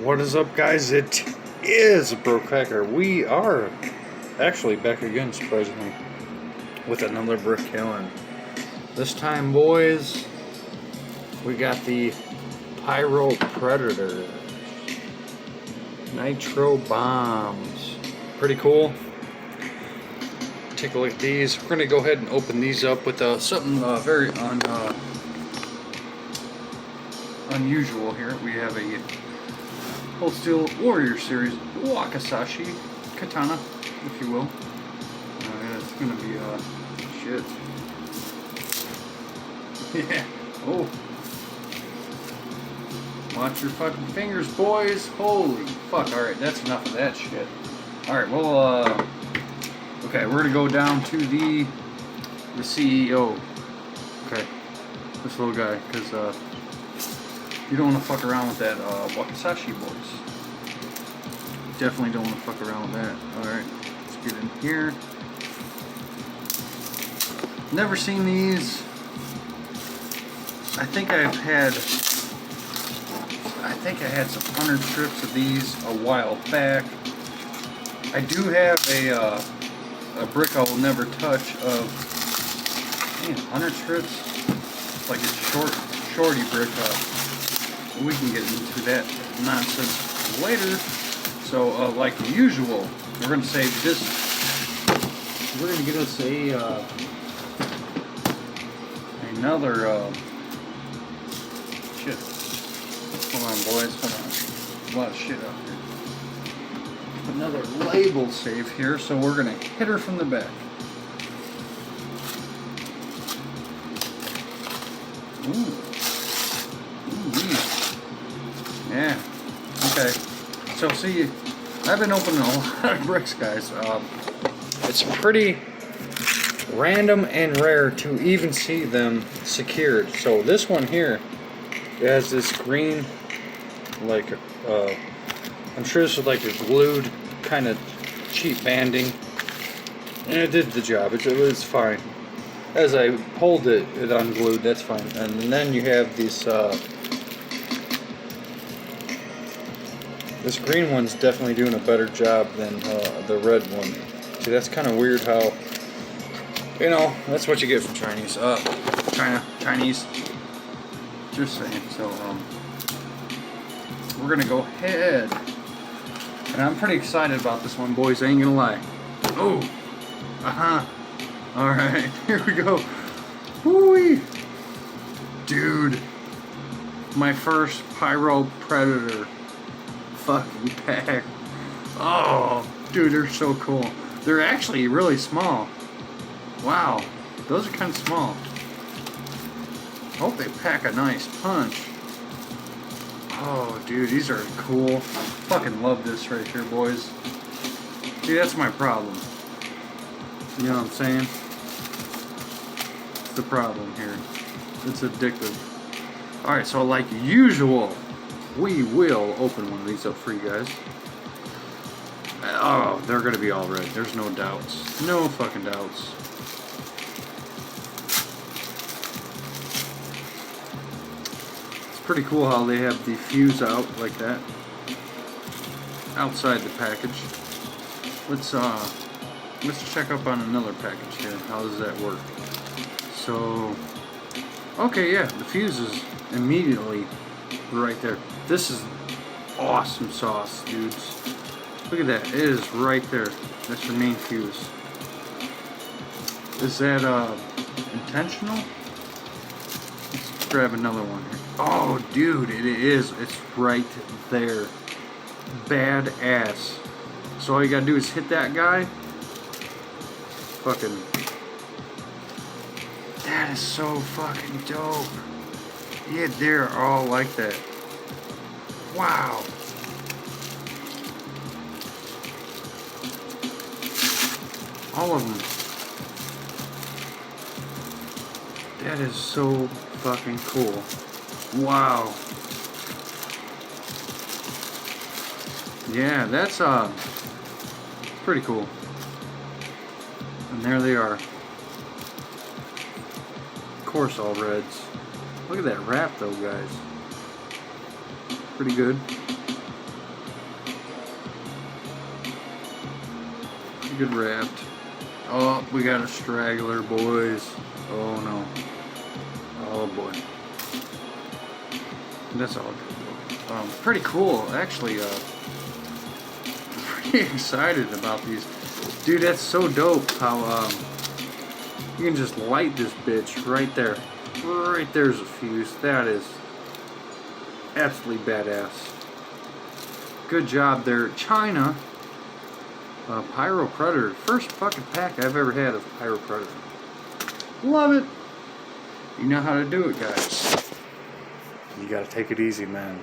What is up, guys? It is Cracker. We are actually back again, surprisingly, with another brick killing. This time, boys, we got the Pyro Predator Nitro Bombs. Pretty cool. Take a look at these. We're gonna go ahead and open these up with something very unusual here. We have a Old Steel Warrior Series Wakizashi Katana, if you will. It's gonna be shit. Yeah. Oh. Watch your fucking fingers, boys. Holy fuck. Alright, that's enough of that shit. Alright, well, okay, we're gonna go down to the CEO. Okay. This little guy, because, you don't want to fuck around with that Wakizashi, boys. Definitely don't want to fuck around with that. Alright, let's get in here. Never seen these. I think I had some 100 strips of these a while back. I do have a brick I will never touch of 100 strips. Like a shorty brick. We can get into that nonsense later. So, like usual, we're going to save this. We're going to get us another. Shit. Hold on, boys. Hold on. A lot of shit out here. Another label save here. So we're going to hit her from the back. Ooh. Yeah. Okay. So see, I've been opening a lot of bricks, guys. It's pretty random and rare to even see them secured. So this one here, it has this green, like, I'm sure this was like a glued kind of cheap banding, and it did the job. It was fine. As I pulled it unglued. That's fine. And then you have these. This green one's definitely doing a better job than the red one. See, that's kind of weird how, you know, that's what you get from Chinese. Chinese. Just saying. So, we're gonna go ahead, and I'm pretty excited about this one, boys. I ain't gonna lie. Oh, All right, here we go. Woo-wee. Dude, my first Pyro Predator fucking pack. Oh, dude, they're so cool. They're actually really small. Wow, those are kind of small. Hope they pack a nice punch. Oh, dude, these are cool. Fucking love this right here, boys. See, that's my problem. You know what I'm saying? It's the problem here. It's addictive. Alright, so like usual, we will open one of these up for you guys. Oh, they're going to be all red. There's no doubts. No fucking doubts. It's pretty cool how they have the fuse out like that. Outside the package. Let's check up on another package here. How does that work? So, okay, yeah, the fuse is immediately right there. This is awesome sauce, dudes. Look at that. It is right there. That's your main fuse. Is that intentional? Let's grab another one here. Oh, dude, it is. It's right there. Badass. So all you gotta do is hit that guy. Fucking. That is so fucking dope. Yeah, they're all like that. Wow. All of them. That is so fucking cool. Wow. Yeah, that's pretty cool. And there they are. Of course, all reds. Look at that wrap though, guys. Pretty good. good wrapped. Oh, we got a straggler, boys. Oh no. Oh boy. That's all good. Pretty cool, actually. Pretty excited about these. Dude, that's so dope how you can just light this bitch right there. Right there's a fuse. That is absolutely badass. Good job there, China. Pyro Predator. First fucking pack I've ever had of Pyro Predator. Love it. You know how to do it, guys. You gotta take it easy, man.